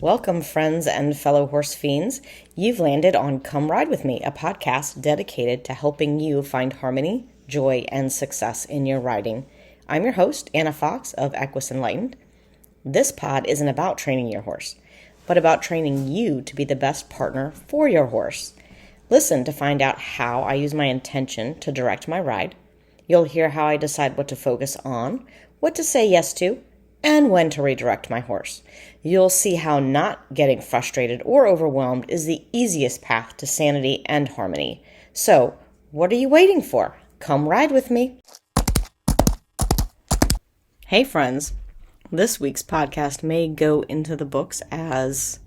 Welcome, friends and fellow horse fiends. You've landed on Come Ride With Me, a podcast dedicated to helping you find harmony, joy, and success in your riding. I'm your host, Anna Fox of Equus Enlightened. This pod isn't about training your horse, but about training you to be the best partner for your horse. Listen to find out how I use my intention to direct my ride. You'll hear how I decide what to focus on, what to say yes to, and when to redirect my horse. You'll see how not getting frustrated or overwhelmed is the easiest path to sanity and harmony. So, what are you waiting for? Come ride with me. Hey friends, this week's podcast may go into the books as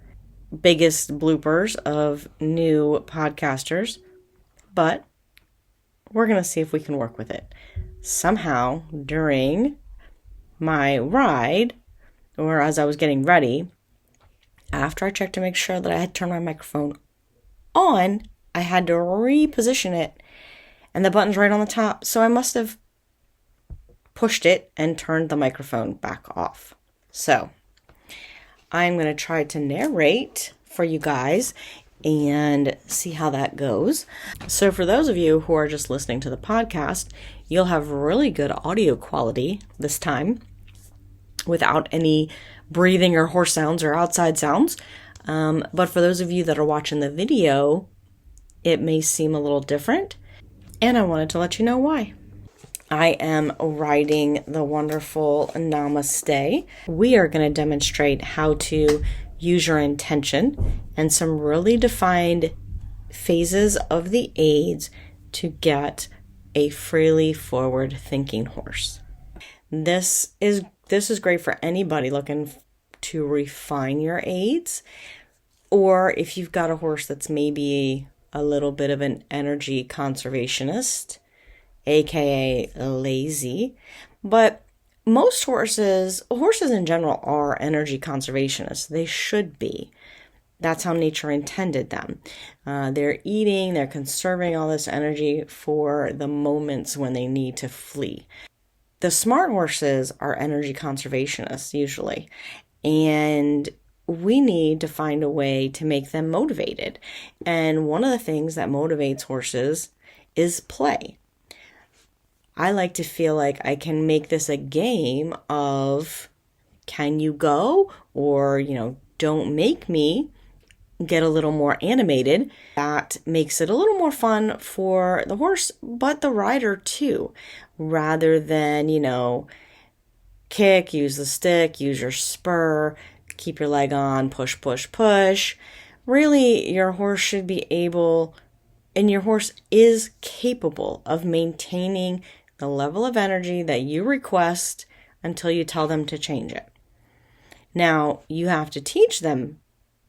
biggest bloopers of new podcasters, but we're going to see if we can work with it. Somehow, during my ride, or as I was getting ready, after I checked to make sure that I had turned my microphone on, I had to reposition it, and the button's right on the top, so I must have pushed it and turned the microphone back off. So, I'm going to try to narrate for you guys and see how that goes. So for those of you who are just listening to the podcast, you'll have really good audio quality this time without any breathing or horse sounds or outside sounds. But for those of you that are watching the video, it may seem a little different. And I wanted to let you know why. I am riding the wonderful Namaste. We are going to demonstrate how to use your intention and some really defined phases of the aids to get a freely forward thinking horse. This is great for anybody looking to refine your aids, or if you've got a horse that's maybe a little bit of an energy conservationist, aka lazy. But most horses in general are energy conservationists. They should be. That's how nature intended them. They're eating, they're conserving all this energy for the moments when they need to flee. The smart horses are energy conservationists usually, and we need to find a way to make them motivated. And one of the things that motivates horses is play. I like to feel like I can make this a game of, can you go? Or, don't make me. Get a little more animated. That makes it a little more fun for the horse, but the rider too. Rather than, kick, use the stick, use your spur, keep your leg on, push, push, push. Really, your horse should be able, and your horse is capable of maintaining the level of energy that you request until you tell them to change it. Now, you have to teach them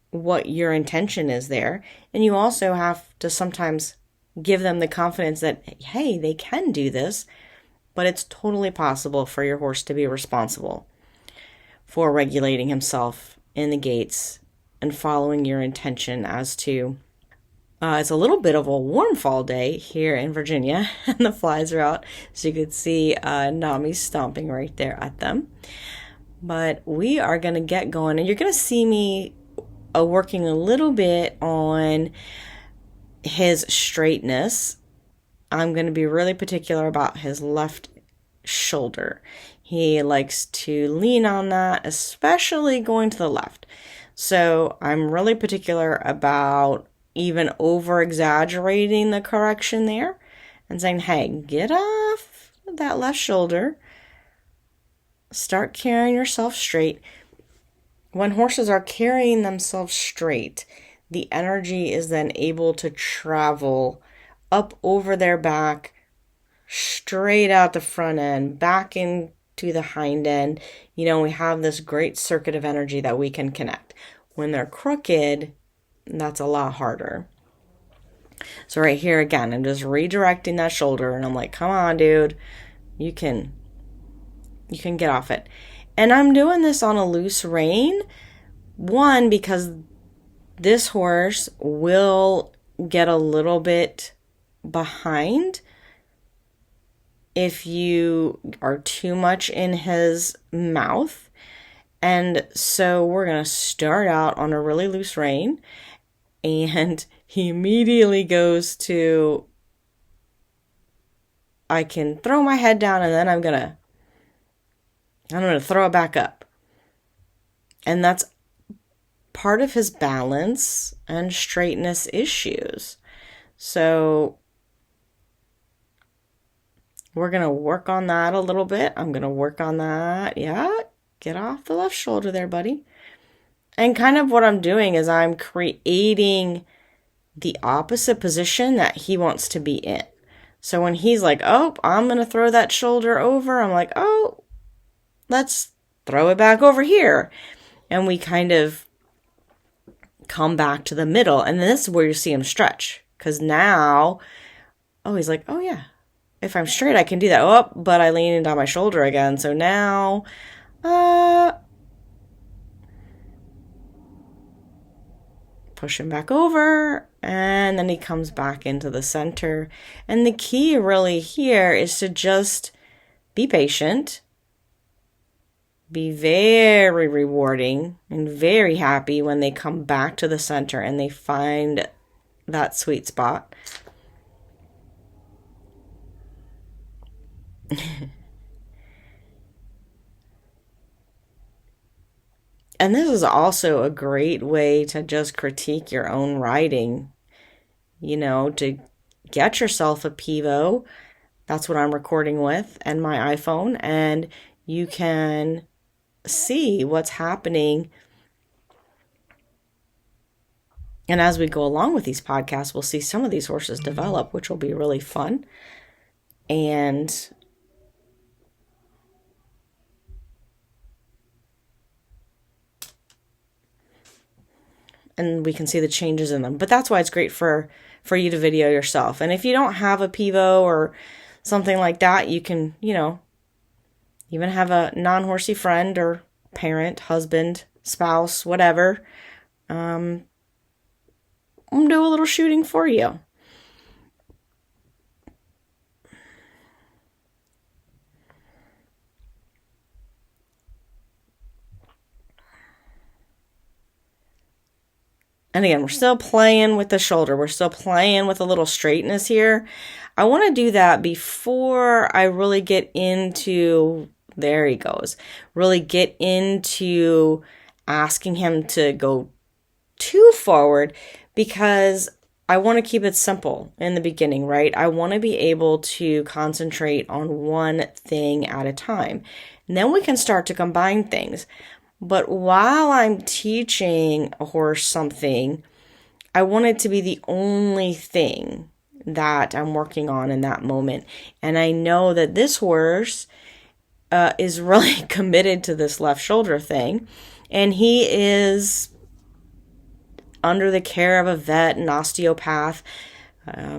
what your intention is there, and you also have to sometimes give them the confidence that, hey, they can do this, but it's totally possible for your horse to be responsible for regulating himself in the gates and following your intention as to it's a little bit of a warm fall day here in Virginia, and the flies are out, so you could see Nami stomping right there at them. But we are going to get going, and you're going to see me working a little bit on his straightness. I'm going to be really particular about his left shoulder. He likes to lean on that, especially going to the left. So I'm really particular about even over-exaggerating the correction there and saying, hey, get off that left shoulder. Start carrying yourself straight. When horses are carrying themselves straight, the energy is then able to travel up over their back, straight out the front end, back into the hind end. We have this great circuit of energy that we can connect. When they're crooked, that's a lot harder. So right here again, I'm just redirecting that shoulder, and I'm like, come on, dude, you can get off it. And I'm doing this on a loose rein. One, because this horse will get a little bit behind if you are too much in his mouth. And so we're going to start out on a really loose rein, and he immediately goes to, I can throw my head down and then I'm going to throw it back up. And that's part of his balance and straightness issues. So we're going to work on that a little bit. I'm going to work on that. Yeah, get off the left shoulder there, buddy. And kind of what I'm doing is I'm creating the opposite position that he wants to be in. So when he's like, oh, I'm going to throw that shoulder over, I'm like, oh, let's throw it back over here. And we kind of come back to the middle. And this is where you see him stretch. Because now, he's like, oh yeah, if I'm straight, I can do that. Oh, but I leaned on my shoulder again. So now, push him back over, and then he comes back into the center. And the key really here is to just be patient, be very rewarding and very happy when they come back to the center and they find that sweet spot. And this is also a great way to just critique your own writing, to get yourself a Pivo. That's what I'm recording with, and my iPhone, and you can see what's happening. And as we go along with these podcasts, we'll see some of these horses develop, which will be really fun. And we can see the changes in them. But that's why it's great for you to video yourself. And if you don't have a Pivo or something like that, you can, even have a non-horsey friend or parent, husband, spouse, whatever, do a little shooting for you. And again, we're still playing with the shoulder. We're still playing with a little straightness here. I want to do that before I really get into, there he goes, really get into asking him to go too forward, because I want to keep it simple in the beginning, right? I want to be able to concentrate on one thing at a time. And then we can start to combine things. But while I'm teaching a horse something, I want it to be the only thing that I'm working on in that moment. And I know that this horse is really committed to this left shoulder thing. And he is under the care of a vet and osteopath.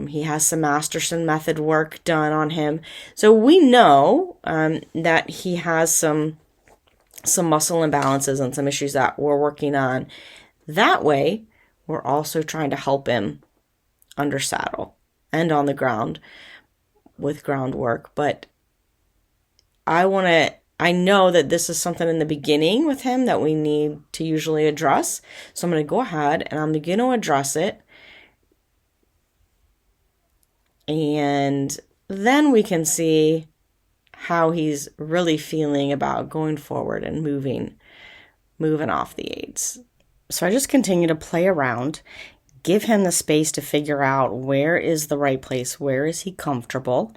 He has some Masterson method work done on him. So we know that he has some muscle imbalances and some issues that we're working on. That way, we're also trying to help him under saddle and on the ground with groundwork. But I know that this is something in the beginning with him that we need to usually address. So I'm going to go ahead and I'm going to address it. And then we can see how he's really feeling about going forward and moving off the aids. So I just continue to play around, give him the space to figure out where is the right place, where is he comfortable,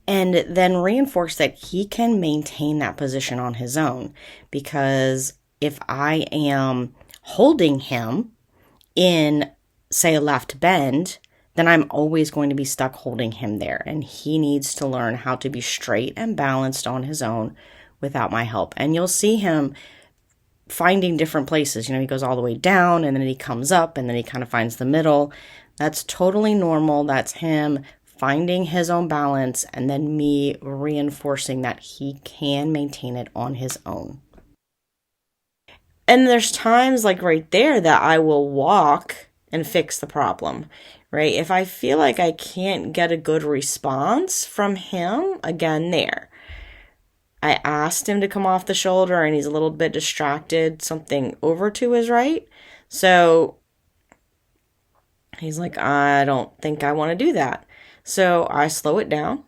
and then reinforce that he can maintain that position on his own. Because if I am holding him in, say, a left bend, then I'm always going to be stuck holding him there. And he needs to learn how to be straight and balanced on his own without my help. And you'll see him finding different places. He goes all the way down and then he comes up and then he kind of finds the middle. That's totally normal. That's him finding his own balance and then me reinforcing that he can maintain it on his own. And there's times like right there that I will walk and fix the problem. Right? If I feel like I can't get a good response from him, again, there, I asked him to come off the shoulder and he's a little bit distracted, something over to his right. So he's like, I don't think I want to do that. So I slow it down,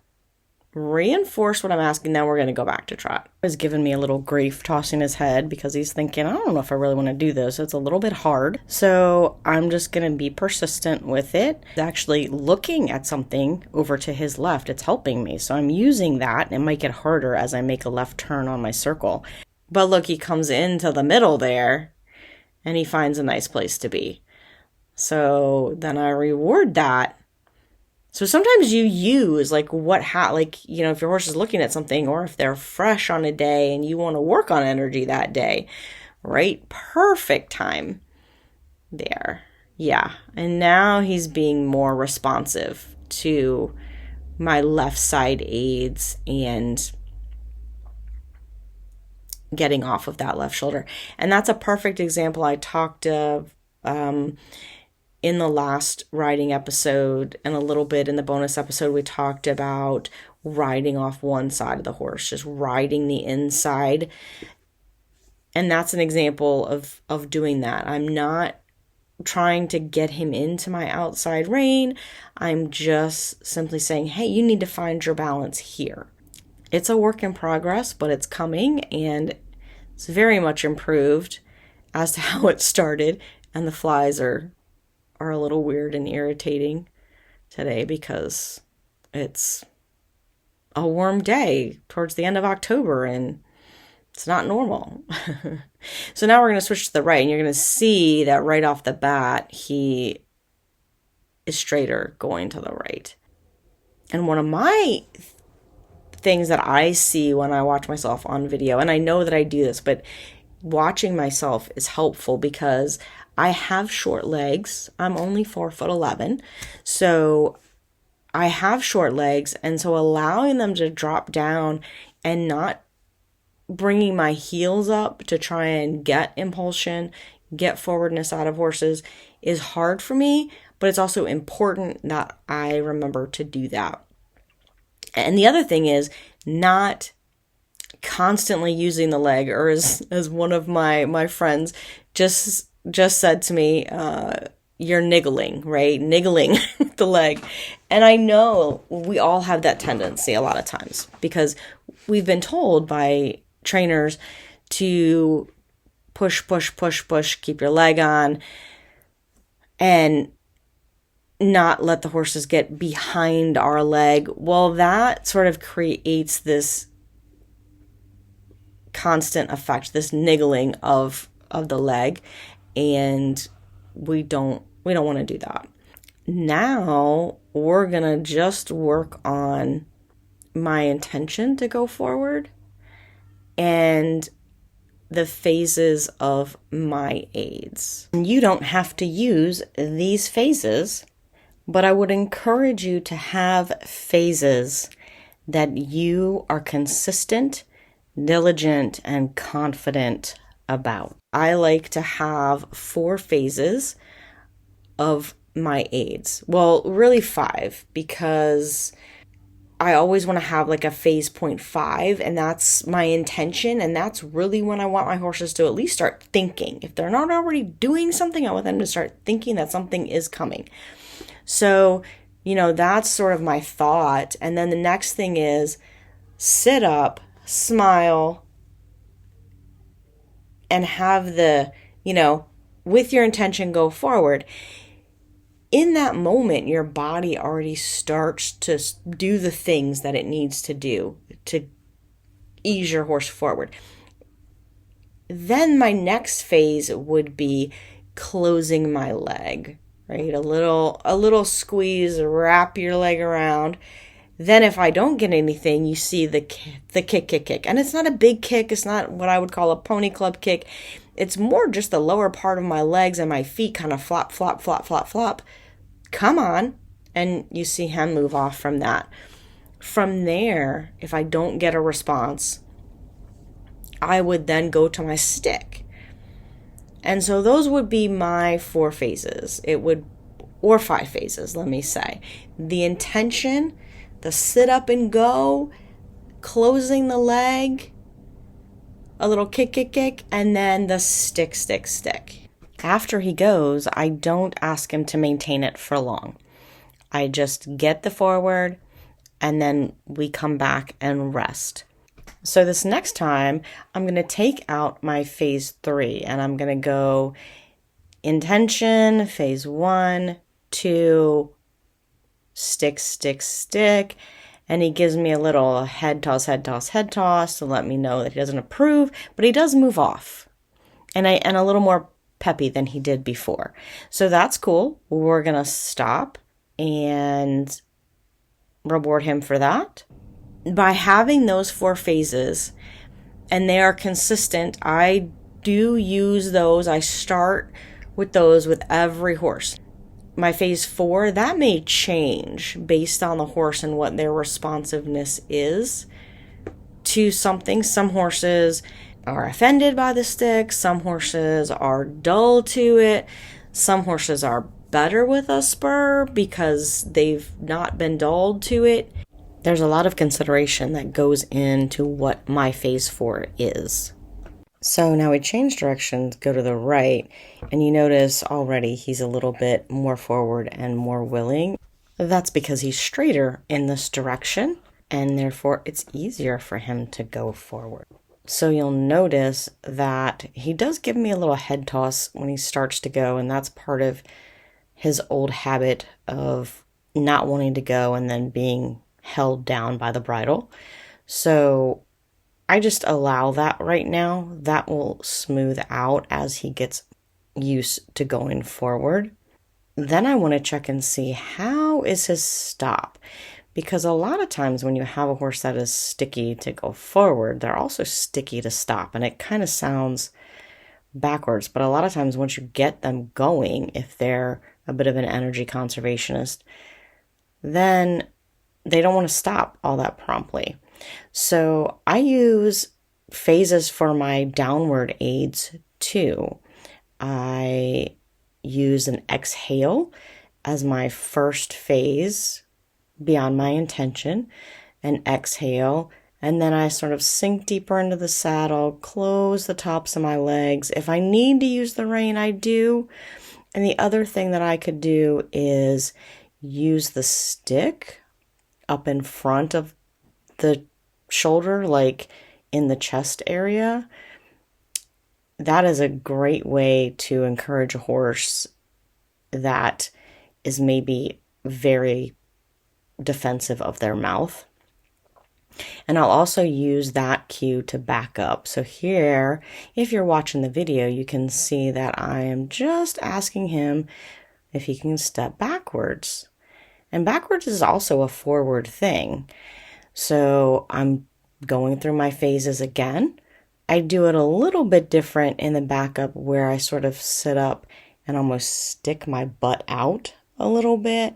reinforce what I'm asking, then we're going to go back to trot. He's giving me a little grief, tossing his head because he's thinking, I don't know if I really want to do this. It's a little bit hard. So I'm just going to be persistent with it. Actually looking at something over to his left, it's helping me. So I'm using that, and it might get harder as I make a left turn on my circle. But look, he comes into the middle there and he finds a nice place to be. So then I reward that. So sometimes you use like if your horse is looking at something, or if they're fresh on a day and you want to work on energy that day, right? Perfect time there. Yeah. And now he's being more responsive to my left side aids and getting off of that left shoulder. And that's a perfect example I talked of in the last riding episode, and a little bit in the bonus episode. We talked about riding off one side of the horse, just riding the inside. And that's an example of doing that. I'm not trying to get him into my outside rein. I'm just simply saying, hey, you need to find your balance here. It's a work in progress, but it's coming, and it's very much improved as to how it started. And the flies are a little weird and irritating today because it's a warm day towards the end of October and it's not normal. So now we're going to switch to the right, and you're going to see that right off the bat, he is straighter going to the right. And one of my things that I see when I watch myself on video, and I know that I do this, but watching myself is helpful because I have short legs. I'm only 4'11", so I have short legs, and so allowing them to drop down and not bringing my heels up to try and get impulsion, get forwardness out of horses is hard for me, but it's also important that I remember to do that. And the other thing is not constantly using the leg, or as one of my friends just said to me, you're niggling, right? Niggling the leg. And I know we all have that tendency a lot of times because we've been told by trainers to push, keep your leg on, and not let the horses get behind our leg. Well, that sort of creates this constant effect, this niggling of the leg. And we don't want to do that. Now we're going to just work on my intention to go forward and the phases of my aids. You don't have to use these phases, but I would encourage you to have phases that you are consistent, diligent, and confident about. I like to have 4 phases of my aids. Well, really 5, because I always want to have like a phase 0.5, and that's my intention, and that's really when I want my horses to at least start thinking. If they're not already doing something, I want them to start thinking that something is coming. So, that's sort of my thought. And then the next thing is sit up, smile, and have the, with your intention, go forward. In that moment, your body already starts to do the things that it needs to do to ease your horse forward. Then my next phase would be closing my leg, right? A little squeeze, wrap your leg around. Then if I don't get anything, you see the kick. And it's not a big kick. It's not what I would call a pony club kick. It's more just the lower part of my legs and my feet kind of flop. Come on. And you see him move off from that. From there, if I don't get a response, I would then go to my stick. And so those would be my 4 phases. Or 5 phases, let me say. The intention, the sit up and go, closing the leg, a little kick, kick, kick, and then the stick, stick, stick. After he goes, I don't ask him to maintain it for long. I just get the forward, and then we come back and rest. So this next time, I'm going to take out my phase 3, and I'm going to go intention, phase 1, 2, stick, stick, stick, and he gives me a little head toss, head toss, head toss to let me know that he doesn't approve, but he does move off, and a little more peppy than he did before. So that's cool. We're going to stop and reward him for that. By having those 4 phases, and they are consistent, I do use those. I start with those with every horse. My phase 4, that may change based on the horse and what their responsiveness is to something. Some horses are offended by the stick. Some horses are dull to it. Some horses are better with a spur because they've not been dulled to it. There's a lot of consideration that goes into what my phase 4 is. So now we change direction to go to the right, and you notice already he's a little bit more forward and more willing. That's because he's straighter in this direction, and therefore it's easier for him to go forward. So you'll notice that he does give me a little head toss when he starts to go, and that's part of his old habit of not wanting to go and then being held down by the bridle. So I just allow that right now. That will smooth out as he gets used to going forward. Then I want to check and see how is his stop. Because a lot of times when you have a horse that is sticky to go forward, they're also sticky to stop. And it kind of sounds backwards. But a lot of times once you get them going, if they're a bit of an energy conservationist, then they don't want to stop all that promptly. So I use phases for my downward aids too. I use an exhale as my first phase beyond my intention, an exhale, and then I sort of sink deeper into the saddle, close the tops of my legs. If I need to use the rein, I do. And the other thing that I could do is use the stick up in front of the shoulder, like in the chest area. That is a great way to encourage a horse that is maybe very defensive of their mouth. And I'll also use that cue to back up. So here, if you're watching the video, you can see that I am just asking him if he can step backwards. And backwards is also a forward thing. So I'm going through my phases again. I do it a little bit different in the backup where I sort of sit up and almost stick my butt out a little bit,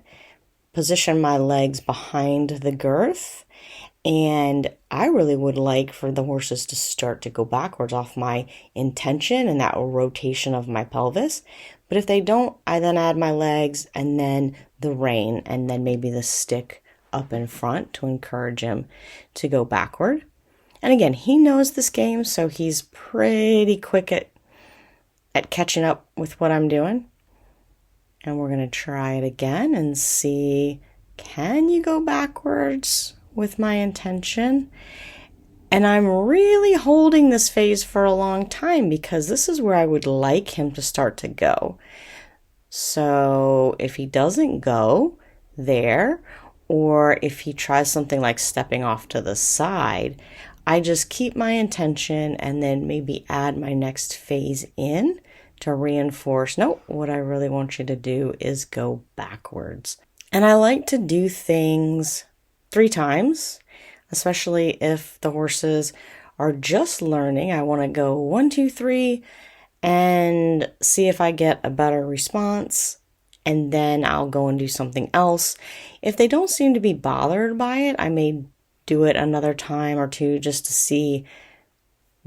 position my legs behind the girth, and I really would like for the horses to start to go backwards off my intention and that rotation of my pelvis. But if they don't, I then add my legs and then the rein and then maybe the stick up in front to encourage him to go backward. And again, he knows this game, so he's pretty quick at catching up with what I'm doing. And we're going to try it again and see, can you go backwards with my intention? And I'm really holding this phase for a long time because this is where I would like him to start to go. So if he doesn't go there, or if he tries something like stepping off to the side, I just keep my intention and then maybe add my next phase in to reinforce, no, what I really want you to do is go backwards. And I like to do things 3 times, especially if the horses are just learning. I want to go 1, 2, 3 and see if I get a better response. And then I'll go and do something else. If they don't seem to be bothered by it, I may do it another time or 2 just to see,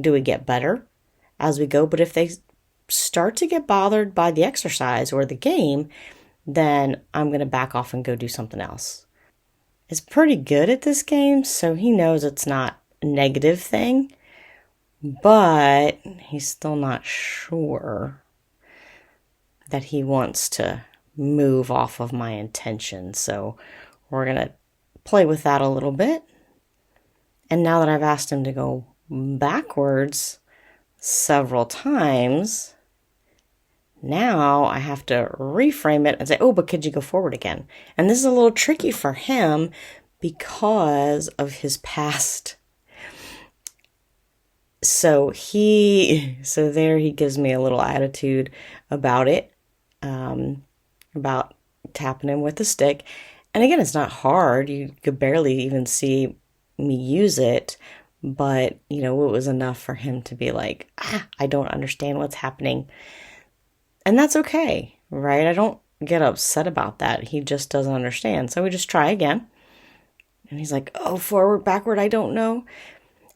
do we get better as we go? But if they start to get bothered by the exercise or the game, then I'm going to back off and go do something else. is pretty good at this game, so he knows it's not a negative thing, but he's still not sure that he wants to move off of my intention. So we're going to play with that a little bit. And now that I've asked him to go backwards several times, now I have to reframe it and say, oh, but could you go forward again? And this is a little tricky for him because of his past. So there he gives me a little attitude about it, about tapping him with the stick. And again, it's not hard. You could barely even see me use it, but it was enough for him to be like, I don't understand what's happening. And that's okay, right? I don't get upset about that. He just doesn't understand. So we just try again. And he's like, oh, forward, backward, I don't know.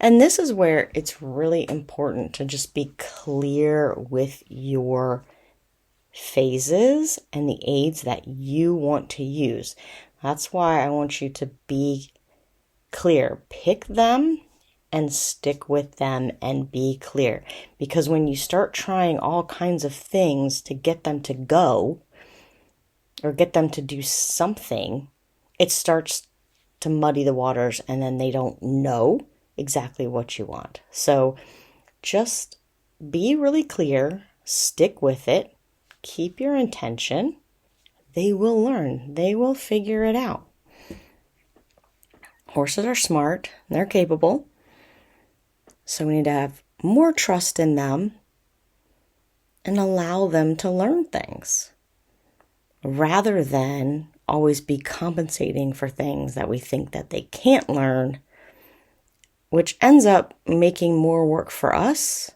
And this is where it's really important to just be clear with your phases and the aids that you want to use. That's why I want you to be clear. Pick them and stick with them and be clear. Because when you start trying all kinds of things to get them to go or get them to do something, it starts to muddy the waters and then they don't know exactly what you want. So just be really clear, stick with it, keep your intention. They will learn. They will figure it out. Horses are smart. They're capable. So we need to have more trust in them and allow them to learn things rather than always be compensating for things that we think that they can't learn, which ends up making more work for us.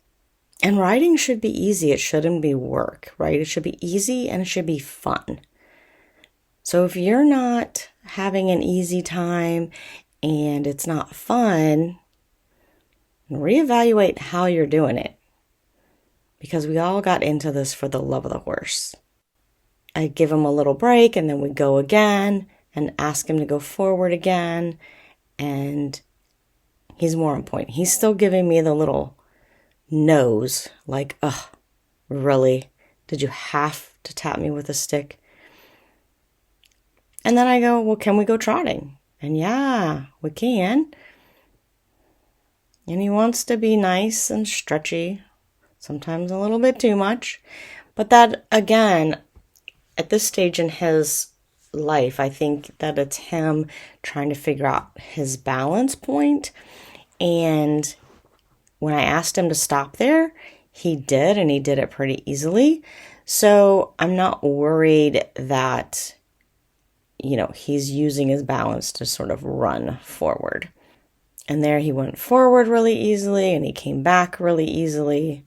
And riding should be easy. It shouldn't be work, right? It should be easy and it should be fun. So if you're not having an easy time and it's not fun, reevaluate how you're doing it. Because we all got into this for the love of the horse. I give him a little break and then we go again and ask him to go forward again. And he's more on point. He's still giving me the little nose, like, ugh, really? Did you have to tap me with a stick? And then I go, well, can we go trotting? And yeah, we can. And he wants to be nice and stretchy, sometimes a little bit too much. But that, again, at this stage in his life, I think that it's him trying to figure out his balance point. And when I asked him to stop there, he did, and he did it pretty easily. So I'm not worried that, he's using his balance to sort of run forward. And there he went forward really easily, and he came back really easily.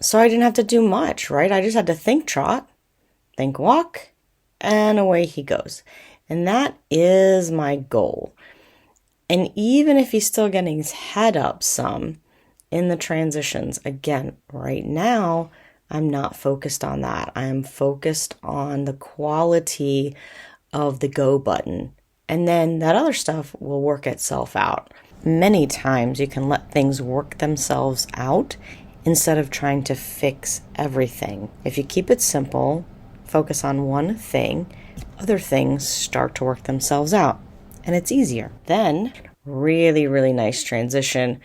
So I didn't have to do much, right? I just had to think trot, think walk, and away he goes. And that is my goal. And even if he's still getting his head up some in the transitions, again, right now, I'm not focused on that. I'm focused on the quality of the go button. And then that other stuff will work itself out. Many times you can let things work themselves out instead of trying to fix everything. If you keep it simple, focus on one thing, other things start to work themselves out. And it's easier. Then, really, really nice transition.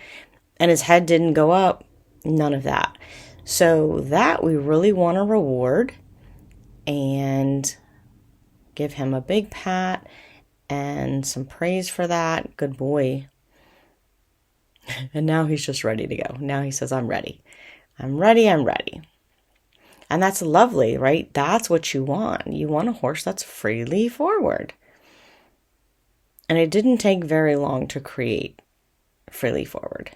And his head didn't go up. None of that. So that we really want to reward and give him a big pat and some praise for that. Good boy. And now he's just ready to go. Now he says, I'm ready. I'm ready. I'm ready. And that's lovely, right? That's what you want. You want a horse that's freely forward. And it didn't take very long to create freely forward.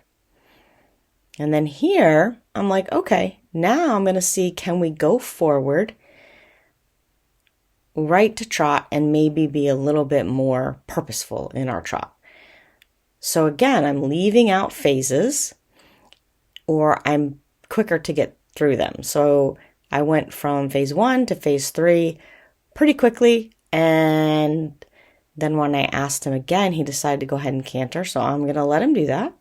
And then here, I'm like, okay, now I'm going to see, can we go forward, right to trot, and maybe be a little bit more purposeful in our trot. So again, I'm leaving out phases, or I'm quicker to get through them. So I went from phase 1 to phase 3 pretty quickly, and Then when I asked him again, he decided to go ahead and canter, so I'm going to let him do that.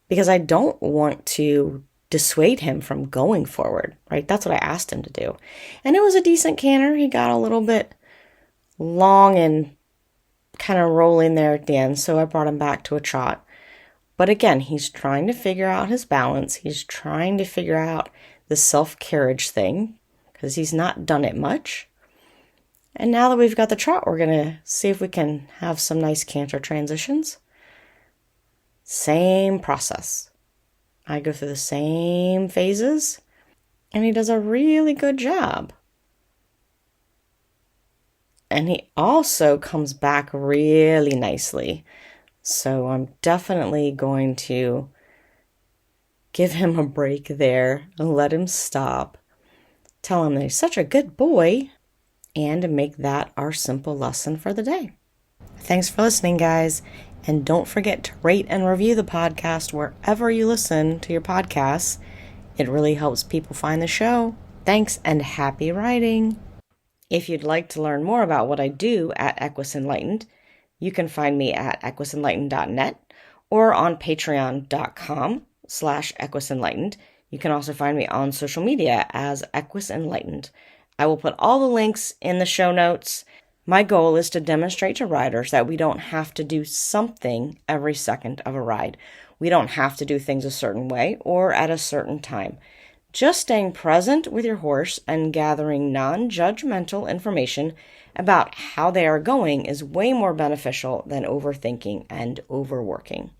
Because I don't want to dissuade him from going forward, right? That's what I asked him to do. And it was a decent canter. He got a little bit long and kind of rolling there at the end, so I brought him back to a trot. But again, he's trying to figure out his balance. He's trying to figure out the self-carriage thing because he's not done it much. And now that we've got the trot, we're going to see if we can have some nice canter transitions. Same process. I go through the same phases, and he does a really good job. And he also comes back really nicely. So I'm definitely going to give him a break there and let him stop. Tell him that he's such a good boy, and make that our simple lesson for the day. Thanks for listening, guys. And don't forget to rate and review the podcast wherever you listen to your podcasts. It really helps people find the show. Thanks, and happy writing. If you'd like to learn more about what I do at Equus Enlightened, you can find me at equisenlightened.net or on patreon.com/Equus Enlightened. You can also find me on social media as Equus Enlightened. I will put all the links in the show notes. My goal is to demonstrate to riders that we don't have to do something every second of a ride. We don't have to do things a certain way or at a certain time. Just staying present with your horse and gathering non-judgmental information about how they are going is way more beneficial than overthinking and overworking.